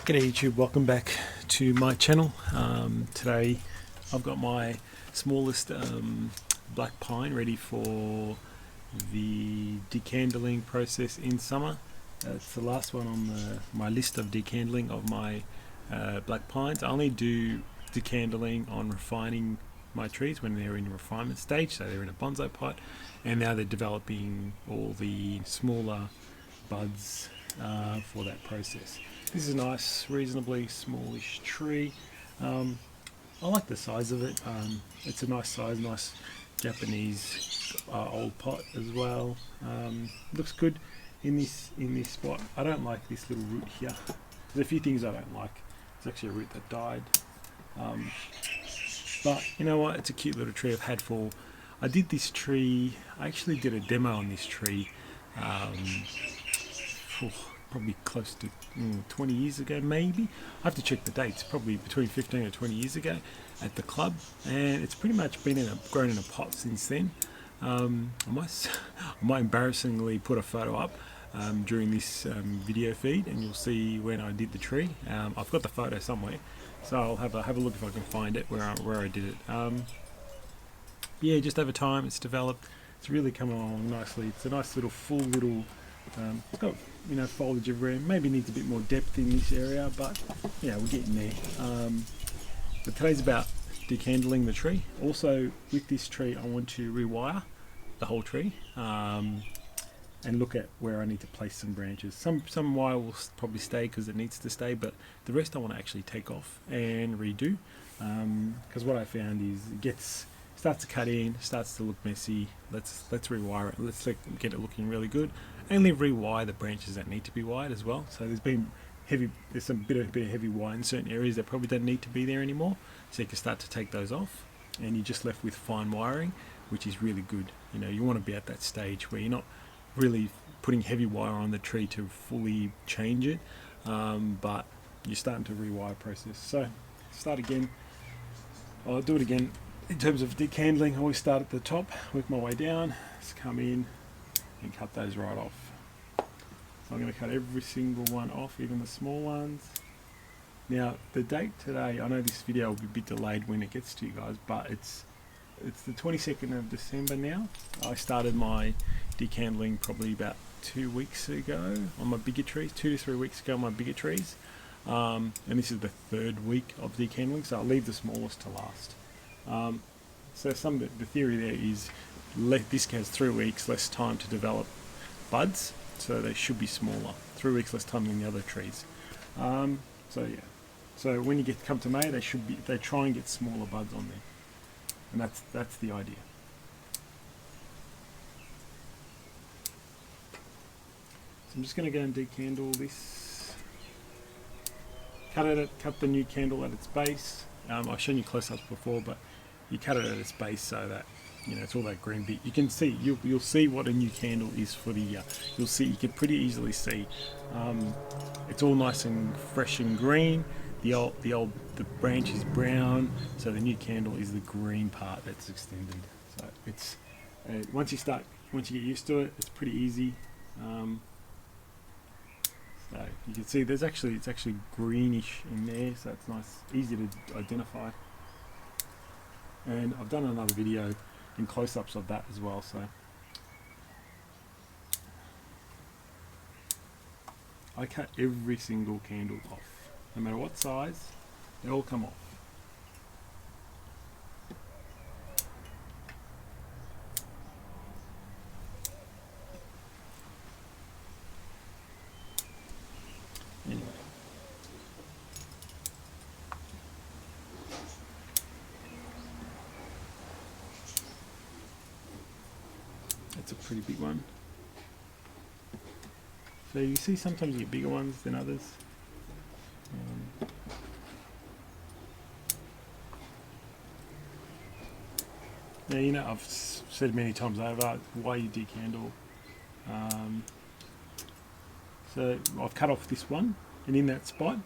G'day YouTube, welcome back to my channel. Today I've got my smallest black pine ready for the decandling process in summer. It's the last one on my list of decandling of my black pines. I only do decandling on refining my trees when they're in a refinement stage, so they're in a bonsai pot, and now they're developing all the smaller buds for that process. This is a nice, reasonably smallish tree. I like the size of it. It's a nice size, nice Japanese old pot as well. Looks good in this spot. I don't like this little root here. There's a few things I don't like. It's actually a root that died. But you know what? It's a cute little tree I've had for. I did this tree. I actually did a demo on this tree. Probably close to 20 years ago, maybe. I have to check the dates. Probably between 15 and 20 years ago at the club, and it's pretty much been grown in a pot since then. I might embarrassingly put a photo up during this video feed, and you'll see when I did the tree. I've got the photo somewhere, so I'll have a look if I can find it where I did it. Yeah, just over time it's developed. It's really come along nicely. It's a nice little full little. It's got foliage everywhere. Maybe needs a bit more depth in this area, but yeah, we're getting there. But today's about decandling the tree. Also, with this tree, I want to rewire the whole tree and look at where I need to place some branches. Some wire will probably stay because it needs to stay, but the rest I want to actually take off and redo. Because what I found is starts to cut in, starts to look messy. Let's rewire it. Let's get it looking really good. Only rewire the branches that need to be wired as well. So there's some bit of heavy wire in certain areas that probably don't need to be there anymore. So you can start to take those off, and you're just left with fine wiring, which is really good. You want to be at that stage where you're not really putting heavy wire on the tree to fully change it, but you're starting to rewire process. So start again. I'll do it again. In terms of decandling, I always start at the top, work my way down, just come in and cut those right off. So I'm going to cut every single one off, even the small ones. Now the date today, I know this video will be a bit delayed when it gets to you guys, but it's the 22nd of December now. I started my decandling probably about 2 weeks ago on my bigger trees, 2 to 3 weeks ago on my bigger trees. And this is the 3rd week of decandling, so I'll leave the smallest to last. So the theory there is this has 3 weeks less time to develop buds, so they should be smaller. 3 weeks less time than the other trees. So yeah. So when you come to May, they try and get smaller buds on there, and that's the idea. So I'm just going to go and decandle this. Cut the new candle at its base. I've shown you close-ups before, but you cut it at its base so that it's all that green bit. You can see you'll see what a new candle is for the year. You can pretty easily see it's all nice and fresh and green. The branch is brown, so the new candle is the green part that's extended. So it's once you get used to it, it's pretty easy. So you can see it's actually greenish in there, so it's nice, easy to identify. And I've done another video in close-ups of that as well. So I cut every single candle off, no matter what size, they all come off. Anyway. That's a pretty big one. So you see sometimes you get bigger ones than others. Now I've said many times over why you decandle. So I've cut off this one, and in that spot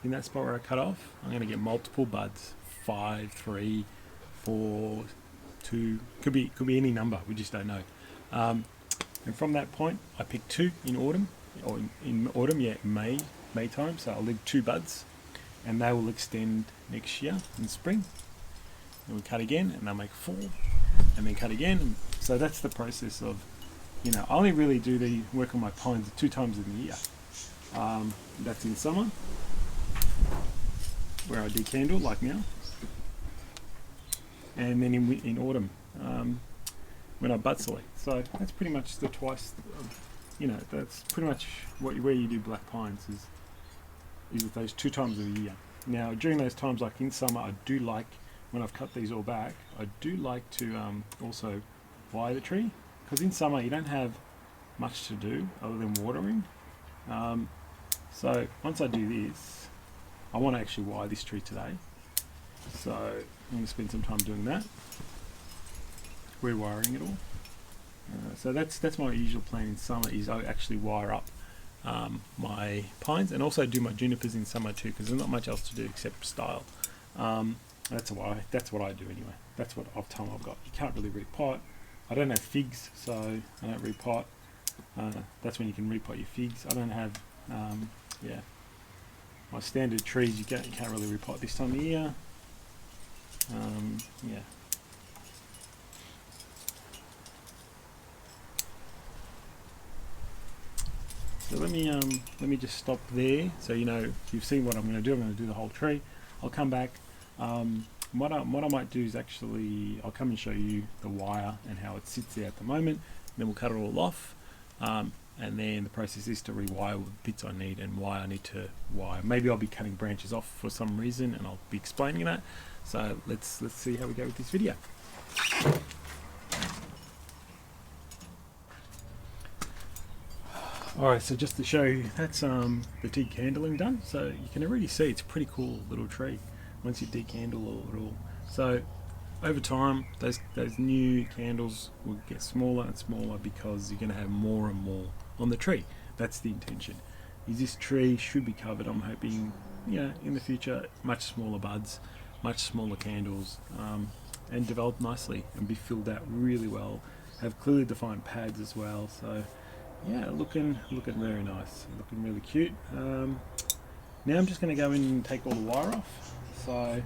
where I cut off, I'm going to get multiple buds. 5, 3, 4, 2, could be any number, we just don't know. And from that point I picked 2 in autumn, or in autumn, yeah, May May time, so I'll leave 2 buds, and they will extend next year in spring. And we cut again, and they'll make 4, and then cut again. So that's the process of, you know, I only really do the work on my pines 2 times in the year. That's in summer, where I decandle like now, and then in autumn, when I bud select. So that's pretty much the twice. You know, that's pretty much where you do black pines is with those 2 times of the year. Now during those times, like in summer, I do like, when I've cut these all back, I do like to also wire the tree, because in summer you don't have much to do other than watering. So once I do this, I want to actually wire this tree today, so I'm going to spend some time doing that, rewiring it all. So that's my usual plan in summer, is I actually wire up my pines, and also do my junipers in summer too, because there's not much else to do except style. That's what I do anyway. That's what time I've got. You can't really repot. I don't have figs, so I don't repot. That's when you can repot your figs. I don't have my standard trees. You can't really repot this time of year. Yeah. So let me just stop there. So you know, you've seen what I'm going to do. I'm going to do the whole tree. I'll come back. What I might do is actually, I'll come and show you the wire and how it sits there at the moment. Then we'll cut it all off, and then the process is to rewire with bits I need and why I need to wire. Maybe I'll be cutting branches off for some reason, and I'll be explaining that. So let's see how we go with this video. Alright, so just to show you, that's the decandling done. So you can already see it's a pretty cool little tree once you decandle it all. So over time, those new candles will get smaller and smaller, because you're going to have more and more on the tree. That's the intention. This tree should be covered, I'm hoping, you know, in the future, much smaller buds, much smaller candles, and develop nicely and be filled out really well. Have clearly defined pads as well. So yeah, looking very nice, looking really cute. Now I'm just going to go in and take all the wire off. So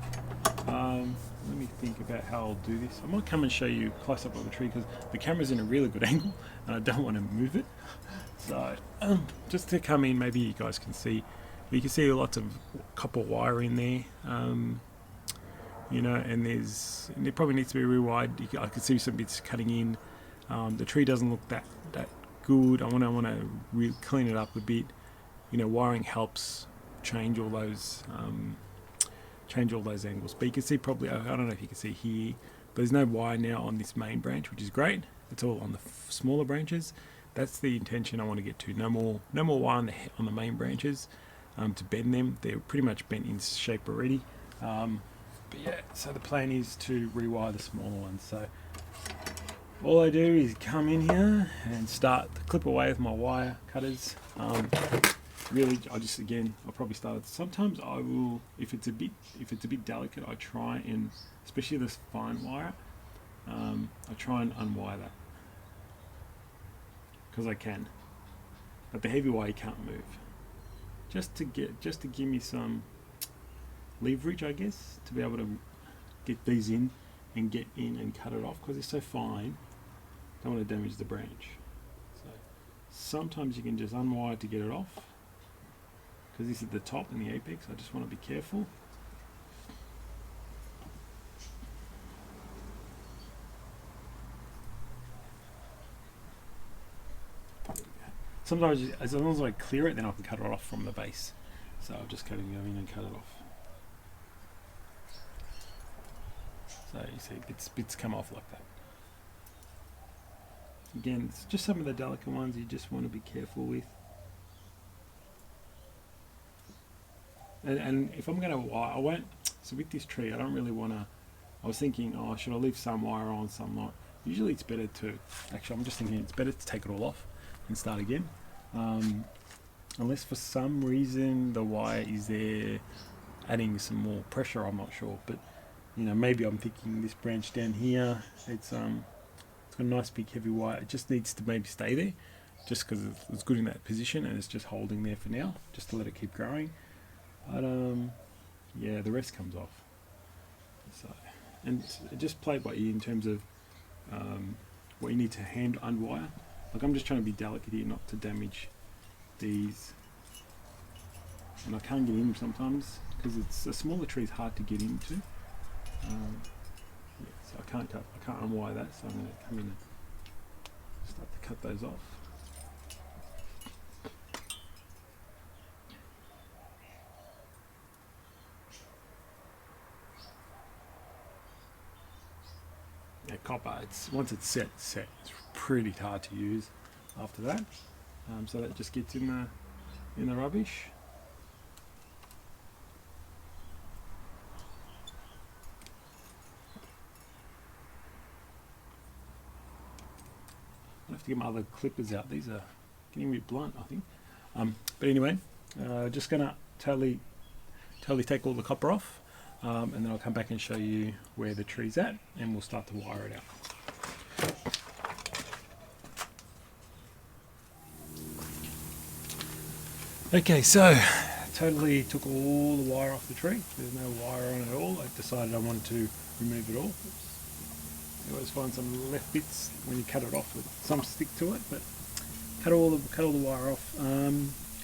let me think about how I'll do this. I might come and show you close up of the tree, because the camera's in a really good angle and I don't want to move it. So just to come in, maybe you guys can see. You can see lots of copper wire in there. You know, and it probably needs to be rewired. I can see some bits cutting in. The tree doesn't look that good. I want to clean it up a bit. You know, wiring helps change all those angles. But you can see probably, I don't know if you can see here, but there's no wire now on this main branch, which is great. It's all on the smaller branches. That's the intention I want to get to. No more wire on the main branches to bend them. They're pretty much bent in shape already. But yeah, so the plan is to rewire the smaller ones. So all I do is come in here and start to clip away with my wire cutters. Really, I'll probably start it. Sometimes I will, if it's a bit delicate, I try and, especially this fine wire, I try and unwire that, because I can. But the heavy wire you can't move. Just to give me some leverage, I guess, to be able to get these in and get in and cut it off, because it's so fine. Don't want to damage the branch. So sometimes you can just unwire to get it off, because this is the top and the apex. I just want to be careful. Sometimes, as long as I clear it, then I can cut it off from the base. So I'll just go in and cut it off. So you see bits come off like that. Again, it's just some of the delicate ones you just want to be careful with. And if I'm going to wire, I won't. So with this tree, I don't really want to. I was thinking, oh, should I leave some wire on, some not? Usually it's better to. Actually, I'm just thinking it's better to take it all off and start again. Unless for some reason the wire is there adding some more pressure, I'm not sure. But you know, maybe I'm thinking this branch down here, it's got a nice big heavy wire. It just needs to maybe stay there. just because it's good in that position and it's just holding there for now, just to let it keep growing. But yeah, the rest comes off. So, and just play it by ear in terms of what you need to hand unwire. Like I'm just trying to be delicate here, not to damage these. And I can't get in sometimes because it's a smaller tree is hard to get into. Yeah, so I can't unwire that. So I'm going to come in and start to cut those off. Yeah, copper. Once it's set. It's pretty hard to use after that. So that just gets in the rubbish. I have to get my other clippers out. These are getting a bit blunt, I think. But anyway, just gonna totally take all the copper off, and then I'll come back and show you where the tree's at, and we'll start to wire it out. Okay, so totally took all the wire off the tree. There's no wire on it at all. I decided I wanted to remove it all. You always find some left bits when you cut it off with some stick to it, but cut all the wire off.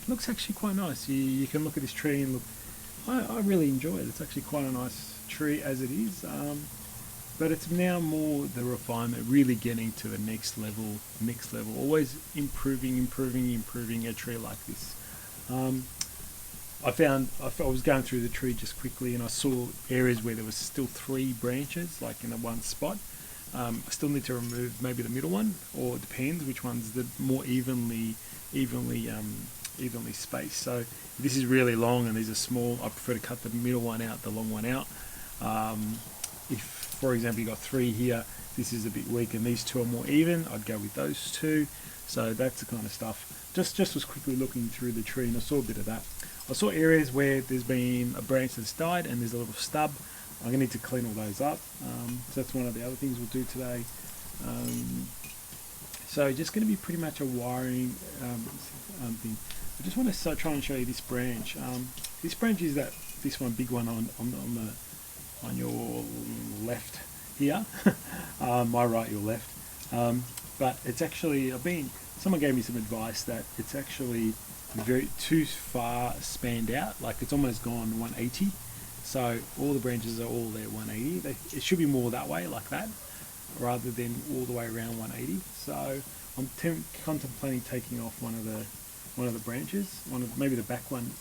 Looks actually quite nice. You can look at this tree and look. I really enjoy it. It's actually quite a nice tree as it is, but it's now more the refinement, really getting to the next level. Always improving a tree like this. I was going through the tree just quickly and I saw areas where there was still 3 branches, like in a one spot. I still need to remove maybe the middle one, or it depends which one's the more evenly spaced. So this is really long and these are small. I prefer to cut the middle one out, the long one out. If, for example, you got 3 here, this is a bit weak and these 2 are more even, I'd go with those 2. So that's the kind of stuff. Just was quickly looking through the tree and I saw a bit of that. I saw areas where there's been a branch that's died and there's a little stub. I'm going to need to clean all those up. So that's one of the other things we'll do today. So just going to be pretty much a wiring thing. I just want to try and show you this branch. This branch is this one big one on your left here. My right, your left. But it's actually someone gave me some advice that it's actually too far spanned out, like it's almost gone 180. So all the branches are all there 180. It should be more that way, like that, rather than all the way around 180. So I'm contemplating taking off one of the branches, maybe the back one,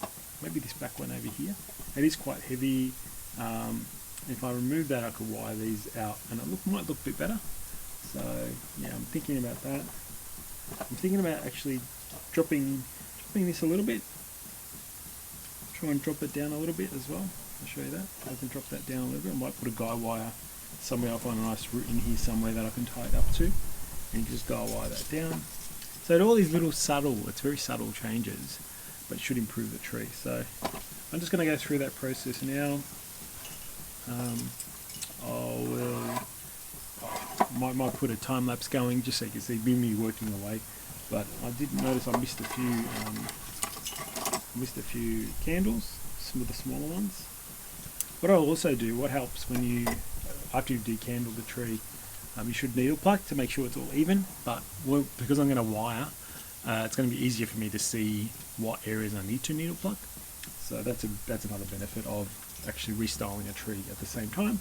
maybe this back one over here. It is quite heavy. If I remove that, I could wire these out, and it might look a bit better. So yeah, I'm thinking about that. I'm thinking about actually dropping this a little bit. Try and drop it down a little bit as well. I'll show you that. I can drop that down a little bit. I might put a guy wire somewhere. I'll find a nice root in here somewhere that I can tie it up to, and just guy wire that down. So all these little it's very subtle changes, but should improve the tree. So I'm just going to go through that process now. Might put a time lapse going just so you can see me working away. But I did notice I missed a few candles, some of the smaller ones. What I'll also do, what helps when after you've decandled the tree, you should needle pluck to make sure it's all even. But because I'm going to wire, it's going to be easier for me to see what areas I need to needle pluck. So that's another benefit of actually restyling a tree at the same time.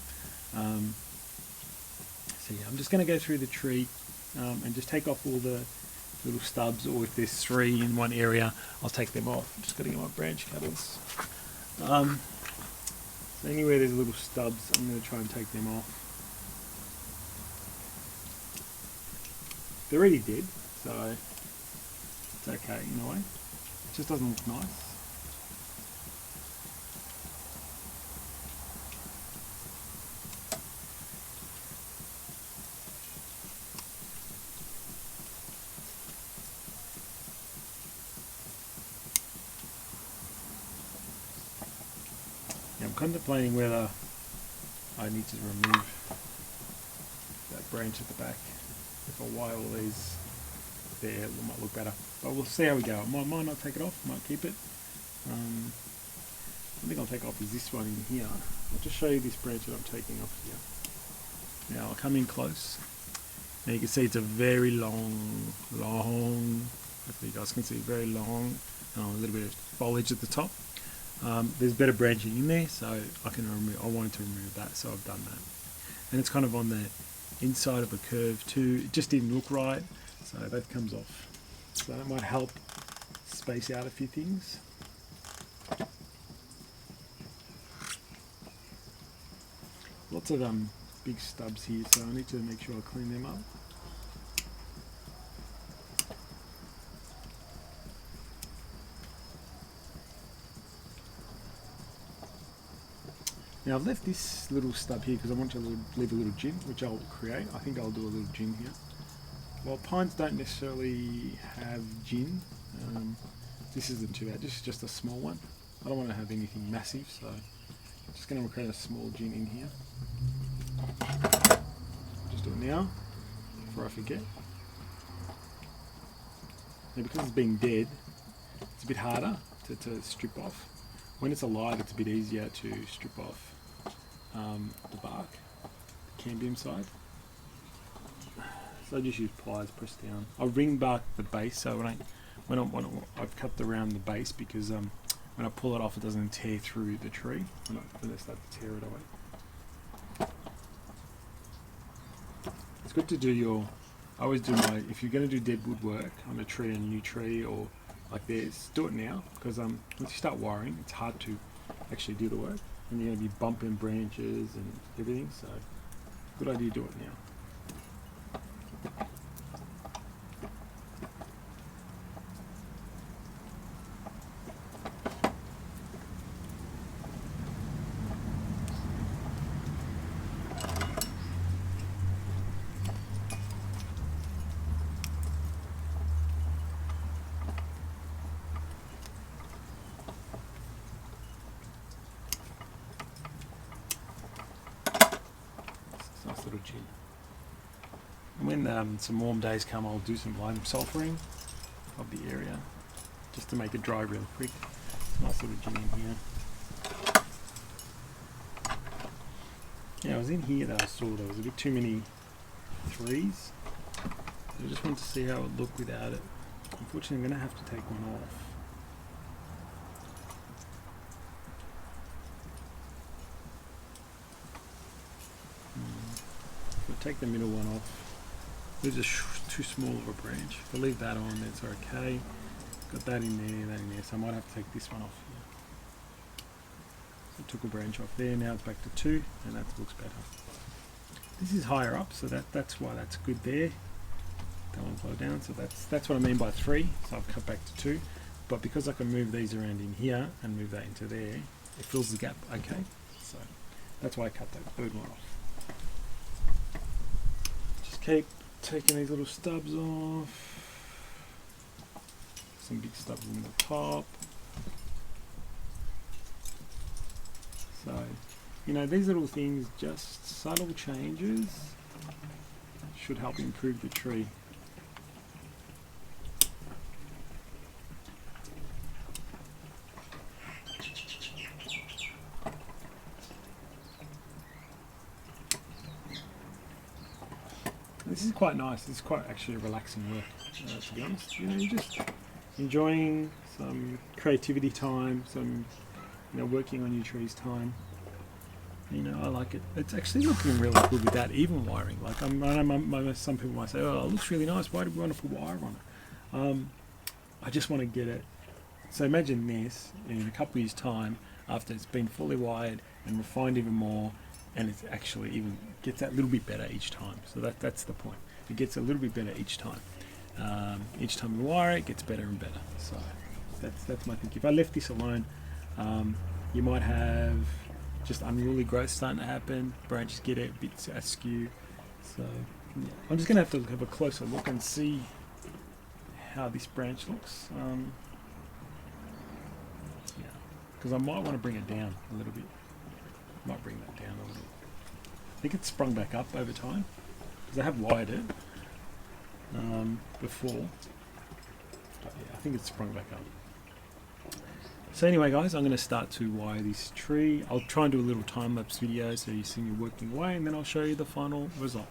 So yeah, I'm just going to go through the tree and just take off all the little stubs, or if there's 3 in one area, I'll take them off. I'm just going to get my branch cutters. So anywhere there's little stubs, I'm going to try and take them off. They're already dead, so it's okay in a way. It just doesn't look nice. I'm contemplating whether I need to remove that branch at the back. If I wire all these there, it might look better. But we'll see how we go. I might not take it off, might keep it. I think I'll take off is this one in here. I'll just show you this branch that I'm taking off here. Now I'll come in close. Now you can see it's a very long, hopefully you guys can see, very long, a little bit of foliage at the top. There's better branching in there, so I wanted to remove that, so I've done that. And it's kind of on the inside of a curve too. It just didn't look right, so that comes off. So that might help space out a few things. Lots of big stubs here, so I need to make sure I clean them up. Now I've left this little stub here because I want to leave a little gin, which I'll create. I think I'll do a little gin here. Well, pines don't necessarily have gin. This isn't too bad, this is just a small one. I don't want to have anything massive, so I'm just going to create a small gin in here. Just do it now, before I forget. Now because it's being dead, it's a bit harder to strip off. When it's alive, it's a bit easier to strip off the bark, the cambium side. So I just use pliers, press down. I ring bark the base, so I've cut around the base because when I pull it off, it doesn't tear through the tree when I start to tear it away. It's good to do I always do if you're going to do dead wood work on a tree, on a new tree or like this, do it now, because once you start wiring, it's hard to actually do the work, and you're going to be bumping branches and everything, so good idea to do it now. Little gin. And when some warm days come, I'll do some lime sulfuring of the area just to make it dry really quick. Nice little gin in here. Yeah, I was in here that I saw there was a bit too many threes. I just wanted to see how it would look without it. Unfortunately, I'm going to have to take one off. Take the middle one off. There's too small of a branch. If I leave that on, that's okay. Got that in there, that in there. So I might have to take this one off here. So I took a branch off there. Now it's back to 2, and that looks better. This is higher up, so that's why that's good there. That one's low down, so that's what I mean by 3. So I've cut back to 2. But because I can move these around in here and move that into there, it fills the gap okay. So that's why I cut that third one off. Keep taking these little stubs off. Some big stubs in the top. So, these little things, just subtle changes, should help improve the tree. This is quite nice. This is quite actually a relaxing work, to be honest. You're just enjoying some creativity time, some working on your trees time. I like it. It's actually looking really good without even wiring. Like I know some people might say, "Oh, it looks really nice. Why do we want to put wire on it?" I just want to get it. So imagine this in a couple of years' time, after it's been fully wired and refined even more. And it actually even gets that little bit better each time. So that's the point. It gets a little bit better each time. Each time you wire it, it gets better and better. So that's my thinking. If I left this alone, you might have just unruly growth starting to happen. Branches get a bit askew. So yeah. I'm just going to have a closer look and see how this branch looks. Yeah, because I might want to bring it down a little bit. Might bring that down a little. I think it's sprung back up over time because I have wired it before. think it's sprung back up. So anyway guys, I'm going to start to wire this tree. I'll try and do a little time-lapse video so you see me working away, and then I'll show you the final result.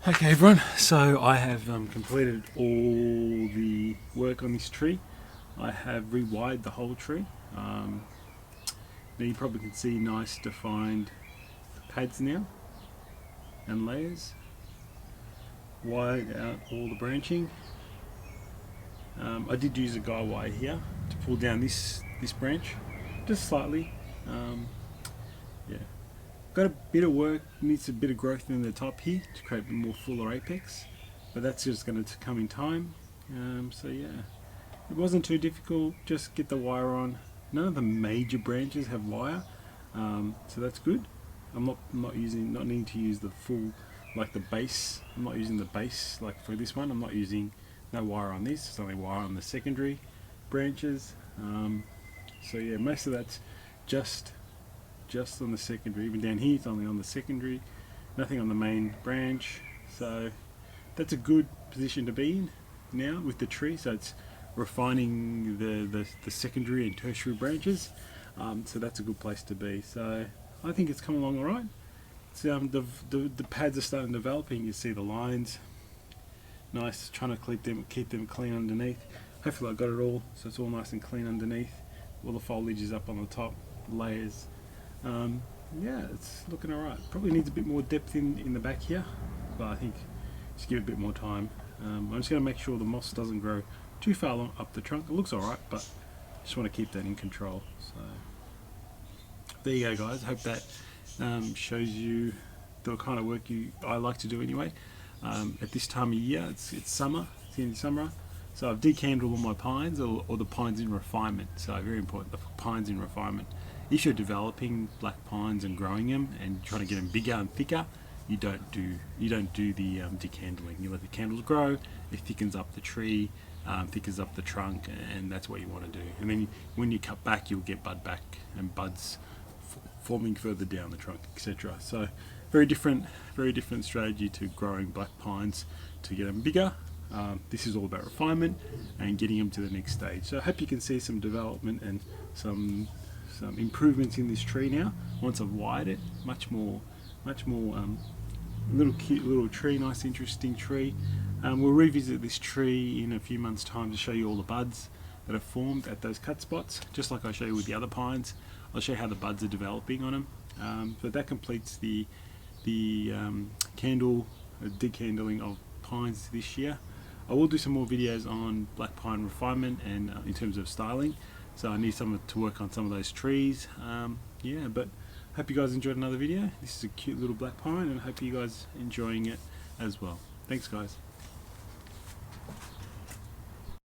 Okay everyone, so I have completed all the work on this tree. I have rewired the whole tree. Now you probably can see nice defined pads now and layers. Wired out all the branching. I did use a guy wire here to pull down this branch just slightly. Yeah. Got a bit of work, needs a bit of growth in the top here to create a more fuller apex, but that's just going to come in time. So yeah, it wasn't too difficult, just get the wire on. None of the major branches have wire, so that's good. I'm not needing to use the full, like the base. I'm not using the base like for this one. I'm not using no wire on this, it's only wire on the secondary branches. So yeah, most of that's just on the secondary. Even down here it's only on the secondary, nothing on the main branch. So that's a good position to be in now with the tree. So it's refining the secondary and tertiary branches. So that's a good place to be. So I think it's come along alright. So the pads are starting developing. You see the lines, nice, trying to keep them clean underneath. Hopefully I got it all, so it's all nice and clean underneath. All the foliage is up on the top, layers. Yeah, it's looking alright. Probably needs a bit more depth in the back here, but I think just give it a bit more time. I'm just going to make sure the moss doesn't grow too far up the trunk. It looks alright, but just want to keep that in control. So there you go guys, I hope that shows you the kind of work I like to do anyway. At this time of year, it's summer, it's the end of summer, so I've decandled all my pines, or the pines in refinement. So very important, the pines in refinement. If you're developing black pines and growing them and trying to get them bigger and thicker, you don't do the decandling. You let the candles grow, it thickens up the tree, thickens up the trunk, and that's what you want to do. And then when you cut back, you'll get bud back and buds forming further down the trunk, etc. So very different strategy to growing black pines to get them bigger. This is all about refinement and getting them to the next stage. So I hope you can see some development and some improvements in this tree now. Once I've wired it, much more little cute little tree, nice interesting tree. We'll revisit this tree in a few months' time to show you all the buds that are formed at those cut spots, just like I show you with the other pines. I'll show you how the buds are developing on them. But that completes the decandling of pines this year. I will do some more videos on black pine refinement and in terms of styling, so I need someone to work on some of those trees. Yeah, but hope you guys enjoyed another video. This is a cute little black pine, and I hope you guys enjoying it as well. Thanks guys.